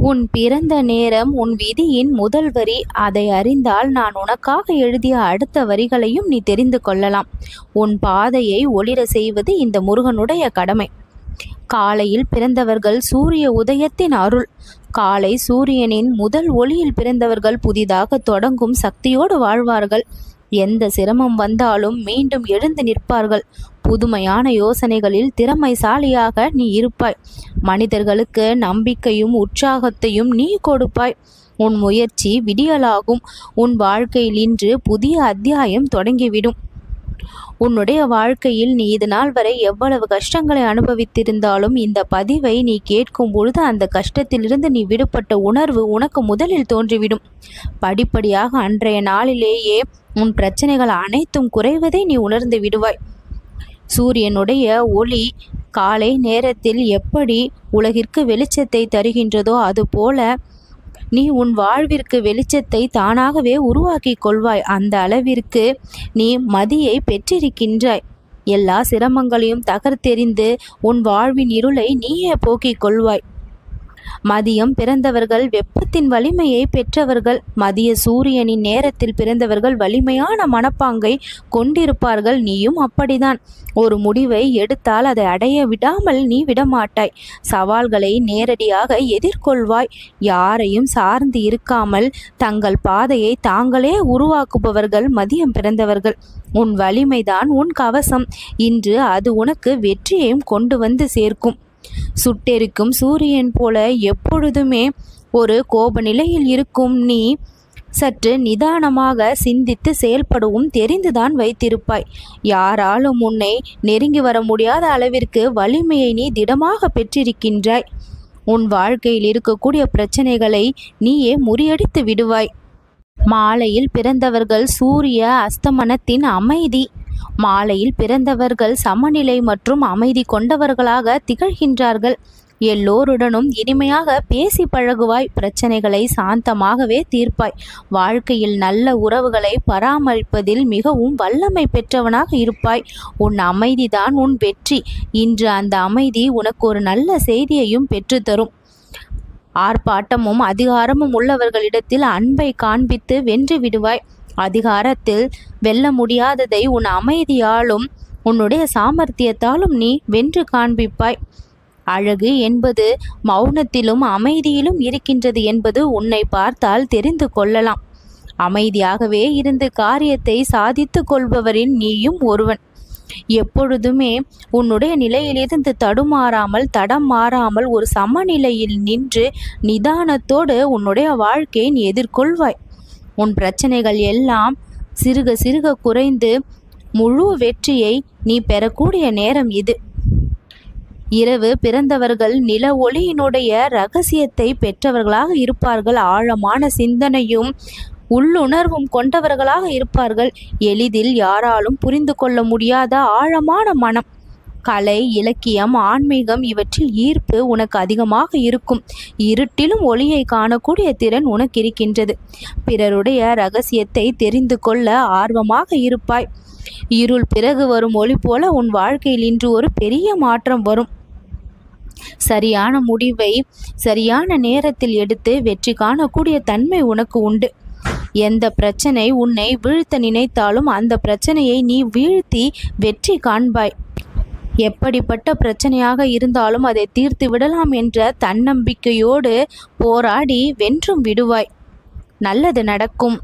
உன் பிறந்த நேரம், உன் விதியின் முதல் வரி, அதை அறிந்தால் நான் உனக்காக எழுதிய அடுத்த வரிகளையும் நீ தெரிந்து கொள்ளலாம். உன் பாதையை ஒளிர செய்வது இந்த முருகனுடைய கடமை. காலையில் பிறந்தவர்கள் சூரிய உதயத்தின் அருள். காலை சூரியனின் முதல் ஒளியில் பிறந்தவர்கள் புதிதாக தொடங்கும் சக்தியோடு வாழ்வார்கள். எந்த சிரமம் வந்தாலும் மீண்டும் எழுந்து நிற்பார்கள். புதுமையான யோசனைகளில் திறமைசாலியாக நீ இருப்பாய். மனிதர்களுக்கு நம்பிக்கையும் உற்சாகத்தையும் நீ கொடுப்பாய். உன் முயற்சி விடியலாகும். உன் வாழ்க்கையில் இன்று புதிய அத்தியாயம் தொடங்கிவிடும். உன்னுடைய வாழ்க்கையில் நீ இது நாள் வரை எவ்வளவு கஷ்டங்களை அனுபவித்திருந்தாலும் இந்த பதிவை நீ கேட்கும் பொழுது அந்த கஷ்டத்திலிருந்து நீ விடுபட்ட உணர்வு உனக்கு முதலில் தோன்றிவிடும். படிப்படியாக அன்றைய நாளிலேயே உன் பிரச்சனைகள் அனைத்தும் குறைவதை நீ உணர்ந்து விடுவாய். சூரியனுடைய ஒளி காலை நேரத்தில் எப்படி உலகிற்கு வெளிச்சத்தை தருகின்றதோ அதுபோல நீ உன் வாழ்விற்கு வெளிச்சத்தை தானாகவே உருவாக்கி கொள்வாய். அந்த அளவிற்கு நீ மதியை பெற்றிருக்கின்றாய். எல்லா சிரமங்களையும் தகர்த்தெறிந்து உன் வாழ்வின் இருளை நீயே போக்கிக் கொள்வாய். மதியம் பிறந்தவர்கள் வெப்பத்தின் வலிமையை பெற்றவர்கள். மதிய சூரியனின் நேரத்தில் பிறந்தவர்கள் வலிமையான மனப்பாங்கை கொண்டிருப்பார்கள். நீயும் அப்படிதான். ஒரு முடிவை எடுத்தால் அதை அடைய விடாமல் நீ விடமாட்டாய். சவால்களை நேரடியாக எதிர்கொள்வாய். யாரையும் சார்ந்து இருக்காமல் தங்கள் பாதையை தாங்களே உருவாக்குபவர்கள் மதியம் பிறந்தவர்கள். உன் வலிமைதான் உன் கவசம். இன்று அது உனக்கு வெற்றியையும் கொண்டு வந்து சேர்க்கும். சுட்டெரிக்கும் சூரியன் போல எப்பொழுதுமே ஒரு கோப நிலையில் இருக்கும் நீ சற்று நிதானமாக சிந்தித்து செயல்படவும் தெரிந்துதான் வைத்திருப்பாய். யாராலும் உன்னை நெருங்கி வர முடியாத அளவிற்கு வலிமையை நீ திடமாக பெற்றிருக்கின்றாய். உன் வாழ்க்கையில் இருக்கக்கூடிய பிரச்சனைகளை நீயே முறியடித்து விடுவாய். மாலையில் பிறந்தவர்கள் சூரிய அஸ்தமனத்தின் அமைதி. மாலையில் பிறந்தவர்கள் சமநிலை மற்றும் அமைதி கொண்டவர்களாக திகழ்கின்றார்கள். எல்லோருடனும் இனிமையாக பேசி பழகுவாய். பிரச்சனைகளை சாந்தமாகவே தீர்ப்பாய். வாழ்க்கையில் நல்ல உறவுகளை பராமரிப்பதில் மிகவும் வல்லமை பெற்றவனாக இருப்பாய். உன் அமைதிதான் உன் வெற்றி. இன்று அந்த அமைதி உனக்கு ஒரு நல்ல செய்தியையும் பெற்றுத்தரும். ஆர்ப்பாட்டமும் அதிகாரமும் உள்ளவர்களிடத்தில் அன்பை காண்பித்து வென்று விடுவாய். அதிகாரத்தில் வெல்ல முடியாததை உன் அமைதியாலும் உன்னுடைய சாமர்த்தியத்தாலும் நீ வென்று காண்பிப்பாய். அழகு என்பது மௌனத்திலும் அமைதியிலும் இருக்கின்றது என்பது உன்னை பார்த்தால் தெரிந்து கொள்ளலாம். அமைதியாகவே இருந்து காரியத்தை சாதித்து கொள்பவரின் நீயும் ஒருவன். எப்பொழுதுமே உன்னுடைய நிலையிலிருந்து தடுமாறாமல் தடம் மாறாமல் ஒரு சமநிலையில் நின்று நிதானத்தோடு உன்னுடைய வாழ்க்கையை நீ எதிர்கொள்வாய். உன் பிரச்சனைகள் எல்லாம் சிறுக சிறுக குறைந்து முழு வெற்றியை நீ பெறக்கூடிய நேரம் இது. இரவு பிறந்தவர்கள் நில ஒளியினுடைய இரகசியத்தை பெற்றவர்களாக இருப்பார்கள். ஆழமான சிந்தனையும் உள்ளுணர்வும் கொண்டவர்களாக இருப்பார்கள். எளிதில் யாராலும் புரிந்து கொள்ள முடியாத ஆழமான மனம். கலை, இலக்கியம், ஆன்மீகம் இவற்றில் ஈர்ப்பு உனக்கு அதிகமாக இருக்கும். இருட்டிலும் ஒளியை காணக்கூடிய திறன் உனக்கு இருக்கின்றது. பிறருடைய இரகசியத்தை தெரிந்து கொள்ள ஆர்வமாக இருப்பாய். இருள் பிறகு வரும் ஒளி போல உன் வாழ்க்கையில் இன்று ஒரு பெரிய மாற்றம் வரும். சரியான முடிவை சரியான நேரத்தில் எடுத்து வெற்றி காணக்கூடிய தன்மை உனக்கு உண்டு. எந்த பிரச்சனை உன்னை வீழ்த்த நினைத்தாலும் அந்த பிரச்சனையை நீ வீழ்த்தி வெற்றி காண்பாய். எப்படிப்பட்ட பிரச்சனையாக இருந்தாலும் அதை தீர்த்து விடலாம் என்ற தன்னம்பிக்கையோடு போராடி வென்றும் விடுவாய். நல்லது நடக்கும்.